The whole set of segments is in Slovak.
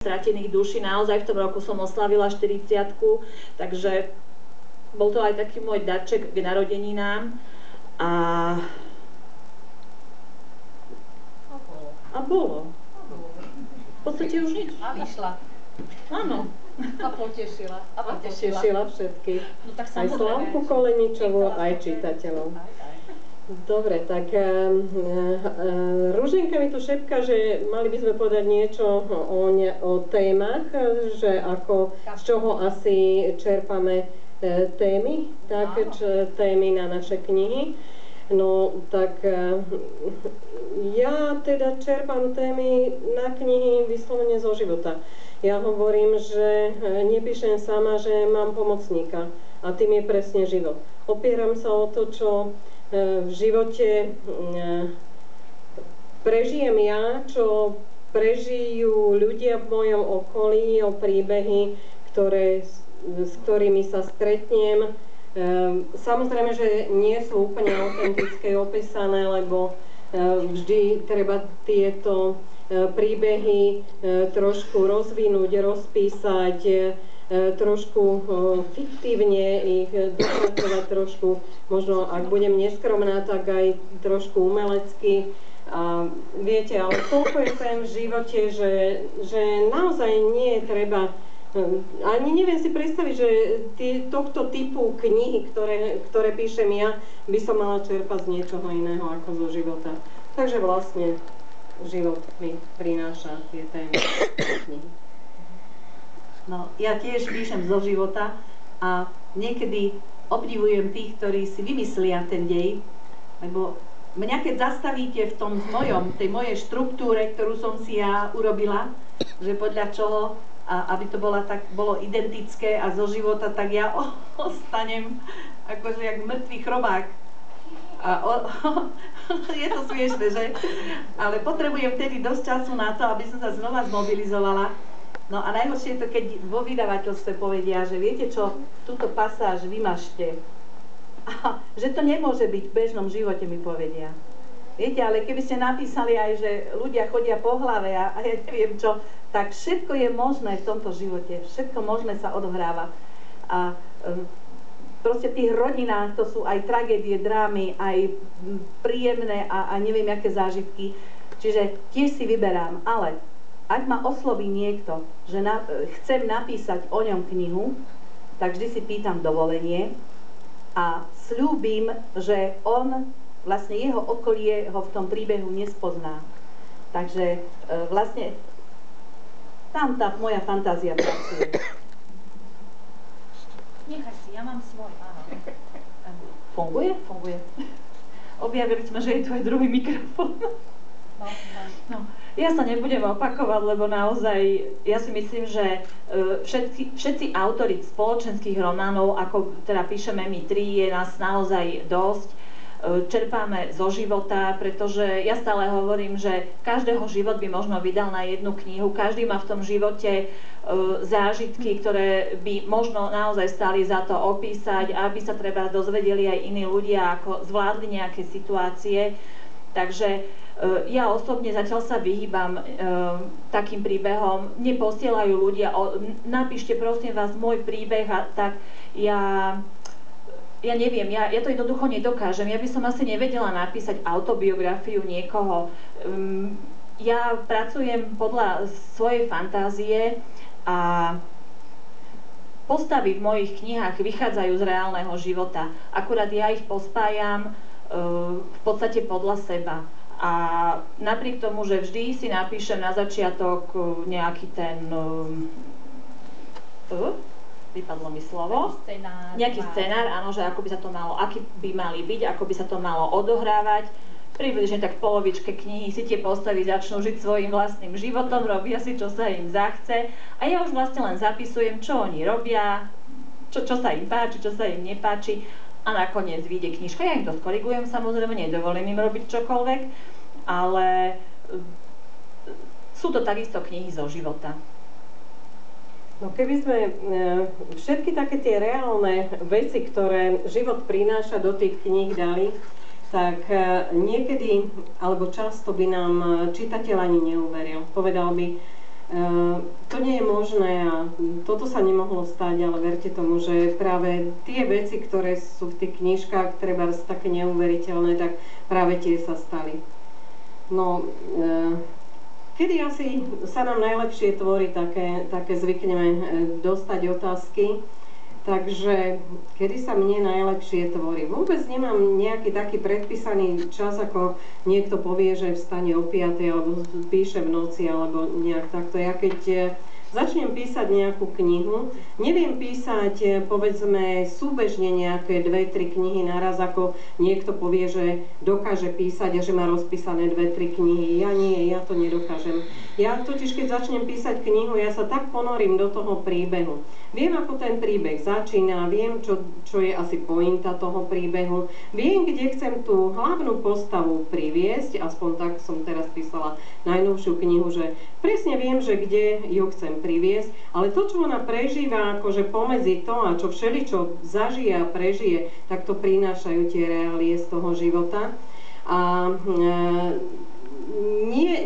stratených duší. Naozaj v tom roku som oslavila 40-ku, takže bol to aj taký môj darček k narodeninám. A bolo. V podstate už nič. A vyšla. Áno. A potešila. A potešila všetkých. No, tak aj Slavku Koleničovú, aj čitateľov. Dobre, tak Ruženka mi tu šepka, že mali by sme povedať niečo o témach, že ako, z čoho asi čerpame témy, tak témy na naše knihy. No tak ja teda čerpám témy na knihy vyslovene zo života. Ja hovorím, že nepíšem sama, že mám pomocníka a tým je presne život. Opieram sa o to, čo v živote prežijem ja, čo prežijú ľudia v mojom okolí, o príbehy, s ktorými sa stretnem. Samozrejme, že nie sú úplne autentické opísané, lebo vždy treba tieto príbehy trošku rozvinúť, rozpísať, trošku fiktívne ich dopracovať trošku, možno ak budem neskromná, tak aj trošku umelecky. A viete, ale toľko je ten v živote, že naozaj nie je treba. Ani neviem si predstaviť, že tohto typu knihy, ktoré píšem ja, by som mala čerpať z niečoho iného ako zo života. Takže vlastne život mi prináša tie témy knihy. No, ja tiež píšem zo života a niekedy obdivujem tých, ktorí si vymyslia ten dej, lebo mňa keď zastavíte v tom tej mojej štruktúre, ktorú som si ja urobila, že podľa čoho a aby to bolo identické a zo života, tak ja ostanem akože jak mŕtvý chrobák. Je to smiešné, že? Ale potrebujem vtedy dosť času na to, aby som sa znova zmobilizovala. No a najhoršie je to, keď vo vydavateľstve povedia, že viete čo, túto pasáž vymažte. A že to nemôže byť v bežnom živote, mi povedia. Viete, ale keby ste napísali aj, že ľudia chodia po hlave a ja neviem čo, tak všetko je možné v tomto živote, všetko možné sa odohráva. A proste v tých rodinách to sú aj tragédie, drámy, aj príjemné a neviem aké zážitky. Čiže tiež si vyberám, ale ak ma osloví niekto, že chcem napísať o ňom knihu, tak vždy si pýtam dovolenie a sľúbim, že vlastne jeho okolie ho v tom príbehu nespozná. Takže vlastne tam tá moja fantázia pracuje. Nechaj si, ja mám svoj, áno. Funguje? Funguje. Objavili sme, že je tu aj druhý mikrofón. No. Ja sa nebudem opakovať, lebo naozaj, ja si myslím, že všetci autori spoločenských románov, ako teda píšeme my tri, je nás naozaj dosť. Čerpáme zo života, pretože ja stále hovorím, že každého život by možno vydal na jednu knihu, každý má v tom živote zážitky, ktoré by možno naozaj stáli za to opísať, aby sa treba dozvedeli aj iní ľudia, ako zvládli nejaké situácie. Takže ja osobne zatiaľ sa vyhýbam takým príbehom. Mne posielajú ľudia, napíšte prosím vás môj príbeh, a tak ja neviem, ja to jednoducho nedokážem. Ja by som asi nevedela napísať autobiografiu niekoho. Ja pracujem podľa svojej fantázie a postavy v mojich knihách vychádzajú z reálneho života. Akurát ja ich pospájam v podstate podľa seba. A napriek tomu, že vždy si napíšem na začiatok nejaký ten... vypadlo mi slovo. Nejaký scenár, áno, že ako by sa to malo, aký by mali byť, ako by sa to malo odohrávať. Približne tak v polovičke knihy si tie postavy začnú žiť svojím vlastným životom, robia si, čo sa im zachce. A ja už vlastne len zapisujem, čo oni robia, čo sa im páči, čo sa im nepáči. A nakoniec vyjde knižka. Ja im to skorigujem, samozrejme, nedovolím im robiť čokoľvek, ale sú to takisto knihy zo života. No keby sme všetky také tie reálne veci, ktoré život prináša, do tých kníh dali, tak niekedy, alebo často by nám čitateľ ani neuveril. Povedal by, To nie je možné a toto sa nemohlo stať, ale verte tomu, že práve tie veci, ktoré sú v tých knižkách, treba také neuveriteľné, tak práve tie sa stali. No, kedy asi sa nám najlepšie tvorí, také zvykneme dostať otázky. Takže kedy sa mne najlepšie tvorí? Vôbec nemám nejaký taký predpísaný čas, ako niekto povie, že vstane o 5 alebo píše v noci alebo nejak takto. Ja keď začnem písať nejakú knihu, neviem písať povedzme súbežne nejaké 2-3 knihy naraz, ako niekto povie, že dokáže písať a že má rozpísané 2-3 knihy. Ja nie, ja to nedokážem. Ja totiž keď začnem písať knihu, ja sa tak ponorím do toho príbehu. Viem, ako ten príbeh začína, viem, čo je asi pointa toho príbehu, viem, kde chcem tú hlavnú postavu priviesť, aspoň tak som teraz písala najnovšiu knihu, že presne viem, že kde ju chcem priviesť, ale to, čo ona prežíva, akože pomedzi to a čo všeličo zažije a prežije, tak to prinášajú tie reálie z toho života. A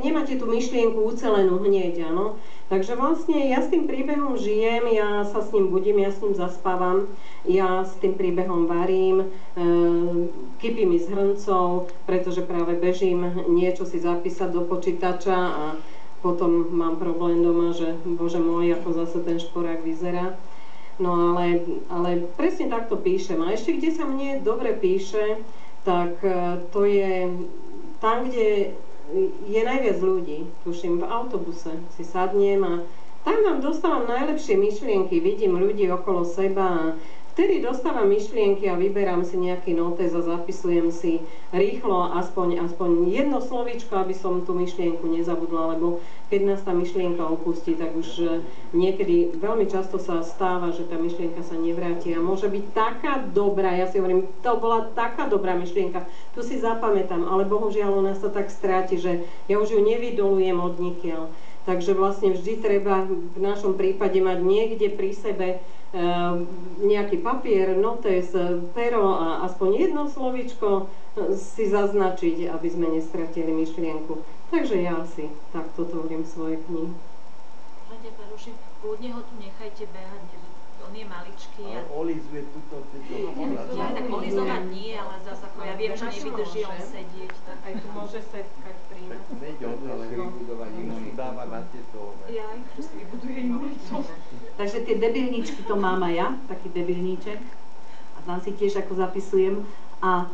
nemáte tú myšlienku ucelenú hneď, áno. Takže vlastne ja s tým príbehom žijem, ja sa s ním budím, ja s ním zaspávam, ja s tým príbehom varím, kypím mi s hrncov, pretože práve bežím niečo si zapísať do počítača a potom mám problém doma, že bože môj, ako zase ten šporák vyzerá. No ale presne takto píšem. A ešte kde sa mne dobre píše, tak to je tam, kde je najviac ľudí, tuším, v autobuse si sadnem a tam vám dostávam najlepšie myšlienky, vidím ľudí okolo seba a vtedy dostávam myšlienky a vyberám si nejaký notes a zapisujem si rýchlo aspoň jedno slovíčko, aby som tú myšlienku nezabudla, lebo keď nás tá myšlienka opustí, tak už niekedy veľmi často sa stáva, že tá myšlienka sa nevráti a môže byť taká dobrá, ja si hovorím, to bola taká dobrá myšlienka, tu si zapamätám, ale bohužiaľ ona sa tak stráti, že ja už ju nevydolujem od nikiaľ. Takže vlastne vždy treba v našom prípade mať niekde pri sebe nejaký papier, notes, pero a aspoň jedno slovíčko si zaznačiť, aby sme nestratili myšlienku. Takže ja asi takto tvorím svoje knihy. Môžete prerušiť, kľudne ho tu nechajte behať, on je maličký. Ale olizuje túto... Ja tak olizovať nie, ale zase ako ja viem, že nevydrží on sedieť. Aj tu môže setkať pri nás. Nejde o to, ale vybudovať imunitu. Dáva na tieto... Ja, že si vybuduje imunitu. Takže tie debilničky to mám aj ja, taký debilníček. A tam si tiež ako zapisujem. A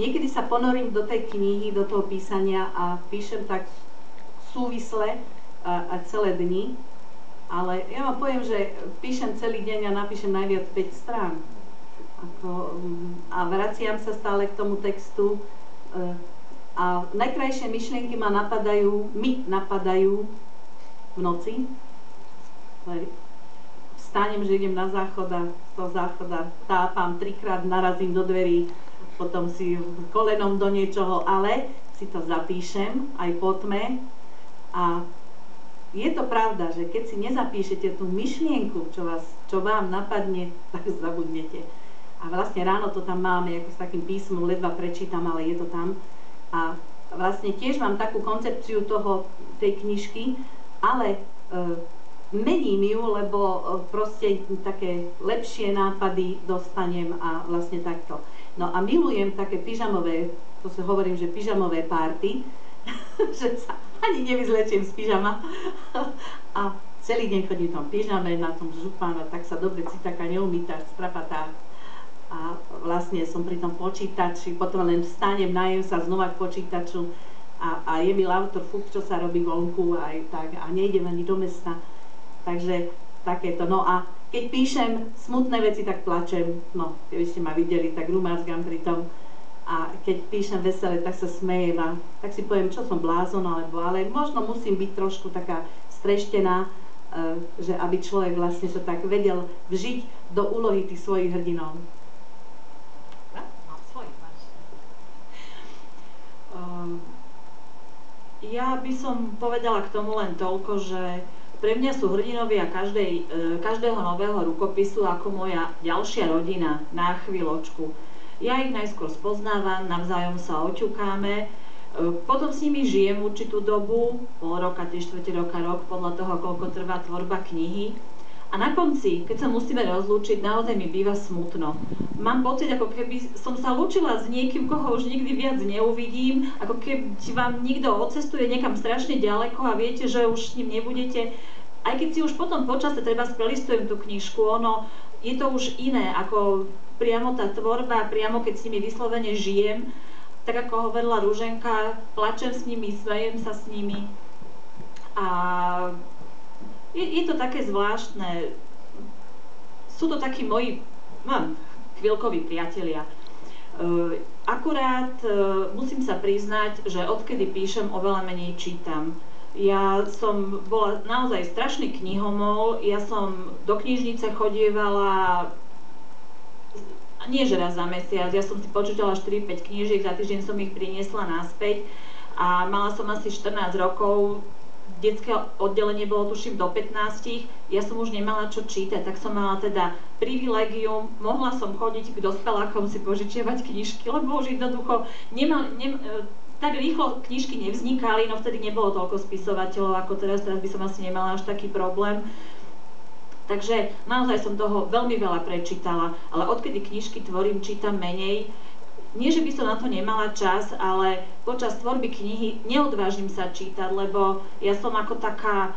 niekedy sa ponorím do tej knihy, do toho písania a píšem tak súvisle a celé dni. Ale ja vám poviem, že píšem celý deň a napíšem najviac 5 strán. A vraciam sa stále k tomu textu. A najkrajšie myšlienky mi napadajú v noci. Vstanem, že idem na záchod a z toho záchoda tápam, 3-krát narazím do dverí, potom si kolenom do niečoho, ale si to zapíšem aj po tme. A je to pravda, že keď si nezapíšete tú myšlienku, čo vám napadne, tak zabudnete. A vlastne ráno to tam máme, ako s takým písmom, ledva prečítam, ale je to tam. A vlastne tiež mám takú koncepciu tej knižky, ale mením ju, lebo proste také lepšie nápady dostanem a vlastne takto. No a milujem také pyžamové, to sa hovorím, že pyžamové party, že sa ani nevyzlečiem z pyžama a celý deň chodím v tom pyžame, na tom župánu, tak sa dobre citaka neumýta, strapatá. A vlastne som pri tom počítači, potom len vstanem, najem sa znova k počítaču a je mi autor, čo sa robí vonku aj tak a nejdem ani do mesta. Takže takéto. No a keď píšem smutné veci, tak plačem. No, keby ste ma videli, tak rumácgam pri tom. A keď píšem veselé, tak sa smejem a tak si poviem, čo som blázon, ale možno musím byť trošku taká streštená, že aby človek vlastne sa tak vedel vžiť do úlohy tých svojich hrdinov. Ja by som povedala k tomu len toľko, že pre mňa sú hrdinovia každého nového rukopisu ako moja ďalšia rodina na chvíľočku. Ja ich najskôr spoznávam, navzájom sa oťukáme, Potom s nimi žijem určitú dobu, pol roka, 3/4 roka, rok, podľa toho, koľko trvá tvorba knihy. A na konci, keď sa musíme rozlúčiť, naozaj mi býva smutno. Mám pocit, ako keby som sa lúčila s niekým, koho už nikdy viac neuvidím, ako keby vám niekto odcestuje niekam strašne ďaleko a viete, že už s ním nebudete. Aj keď si už potom počase treba prelistujem tú knižku, ono, je to už iné, ako priamo tá tvorba, priamo keď s nimi vyslovene žijem. Tak ako hovorila Ruženka, plačem s nimi, smejem sa s nimi. A je to také zvláštne. Sú to takí moji chvíľkoví priatelia. Akurát musím sa priznať, že odkedy píšem, oveľa menej čítam. Ja som bola naozaj strašný knihomol, ja som do knižnice chodievala nie že raz za mesiac, ja som si počítala 4-5 knížiek, za týždeň som ich priniesla naspäť a mala som asi 14 rokov, detské oddelenie bolo tuším do 15, ja som už nemala čo čítať, tak som mala teda privilegium, mohla som chodiť k dospelákom si požičiavať knižky, lebo už jednoducho tak rýchlo knižky nevznikali, no vtedy nebolo toľko spisovateľov ako teraz by som asi nemala až taký problém. Takže naozaj som toho veľmi veľa prečítala, ale odkedy knižky tvorím, čítam menej. Nie, že by som na to nemala čas, ale počas tvorby knihy neodvážim sa čítať, lebo ja som ako taká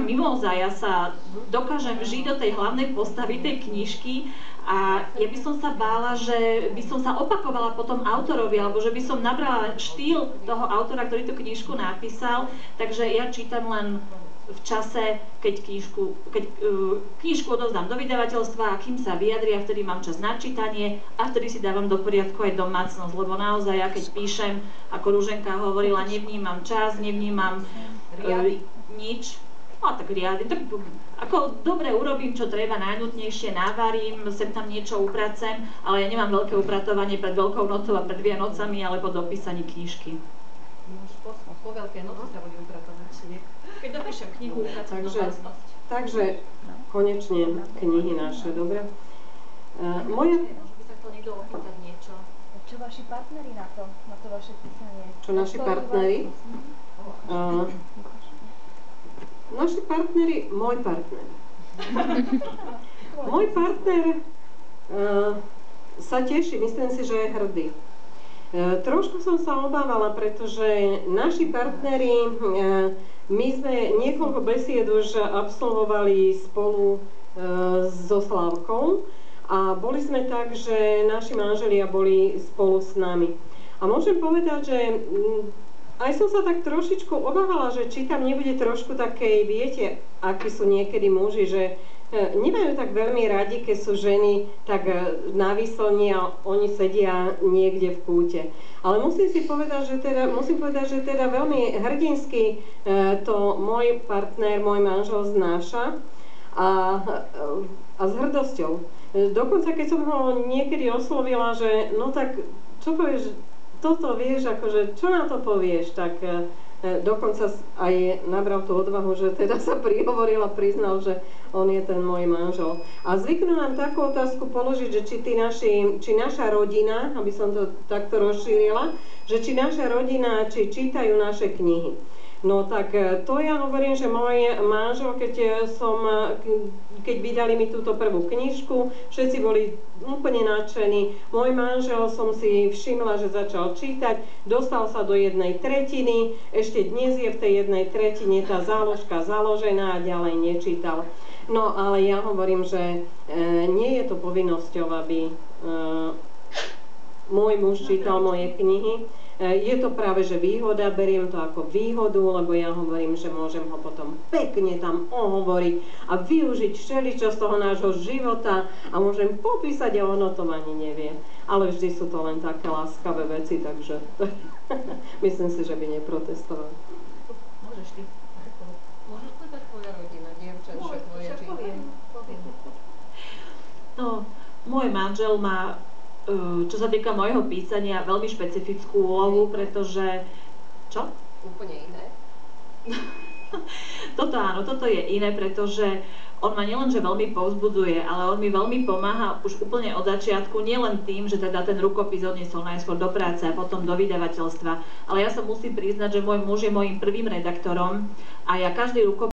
mimóza, ja sa dokážem žiť do tej hlavnej postavy tej knižky a ja by som sa bála, že by som sa opakovala potom autorovi, alebo že by som nabrala štýl toho autora, ktorý tú knižku napísal, takže ja čítam len v čase, keď knižku odovzdám do vydavateľstva a kým sa vyjadria, vtedy mám čas na čítanie a vtedy si dávam do poriadku aj domácnosť, lebo naozaj ja keď píšem, ako Ruženka hovorila, nevnímam čas, nevnímam nič. No tak riadne, tak ako dobre urobím, čo treba, najnutnejšie navarím, sem tam niečo upracem, ale ja nemám veľké upratovanie pred Veľkou nocou a pred Vianocami, ale po dopísaní knižky. Po Veľkej noci sa bude upratovať. Keď dopíšem knihu, upracem domácnosť. Takže konečne knihy naše, dobre? Môže by sa chcel niekto opýtať niečo. Čo vaši partneri na to vaše písanie? Čo naši partneri? Naši partneri, môj partner. Môj partner sa teší, myslím si, že je hrdý. Trošku som sa obávala, pretože naši partneri, my sme niekoľko besied už absolvovali spolu so Slávkou a boli sme tak, že naši manželia boli spolu s nami. A môžem povedať, že aj som sa tak trošičku obávala, že či tam nebude trošku takej, viete, akí sú niekedy muži, že nemajú tak veľmi radi, keď sú ženy tak na výslni a oni sedia niekde v kúte. Ale musím povedať, že teda veľmi hrdinsky to môj partner, môj manžel znáša a s hrdosťou. Dokonca keď som ho niekedy oslovila, že no tak čo povieš, toto vieš, akože čo na to povieš, tak dokonca aj nabral tú odvahu, že teda sa prihovoril a priznal, že on je ten môj manžel. A zvyknú nám takú otázku položiť, že či naša rodina, aby som to takto rozšírila, že či naša rodina, či čítajú naše knihy. No tak to ja hovorím, že môj manžel, keď vydali mi túto prvú knižku, všetci boli úplne nadšení. Môj manžel som si všimla, že začal čítať, dostal sa do 1/3, ešte dnes je v tej 1/3 tá záložka založená a ďalej nečítal. No ale ja hovorím, že nie je to povinnosťou, aby môj muž čítal moje knihy. Je to práve, že výhoda, beriem to ako výhodu, lebo ja hovorím, že môžem ho potom pekne tam ohovoriť a využiť všeličo z toho nášho života a môžem popísať a ono to ani nevie. Ale vždy sú to len také láskavé veci, takže myslím si, že by neprotestoval. Môžeš ty. Môžeš povedať tvoja rodina, dievčatče, tvoje čítanie? No, môj manžel má, čo sa týka môjho písania, veľmi špecifickú úlohu, pretože... Čo? Úplne iné. Toto áno, toto je iné, pretože on ma nielenže veľmi povzbudzuje, ale on mi veľmi pomáha už úplne od začiatku, nielen tým, že teda ten rukopis odniesol najskôr do práce a potom do vydavateľstva, ale ja sa musím priznať, že môj muž je môjim prvým redaktorom a ja každý rukopis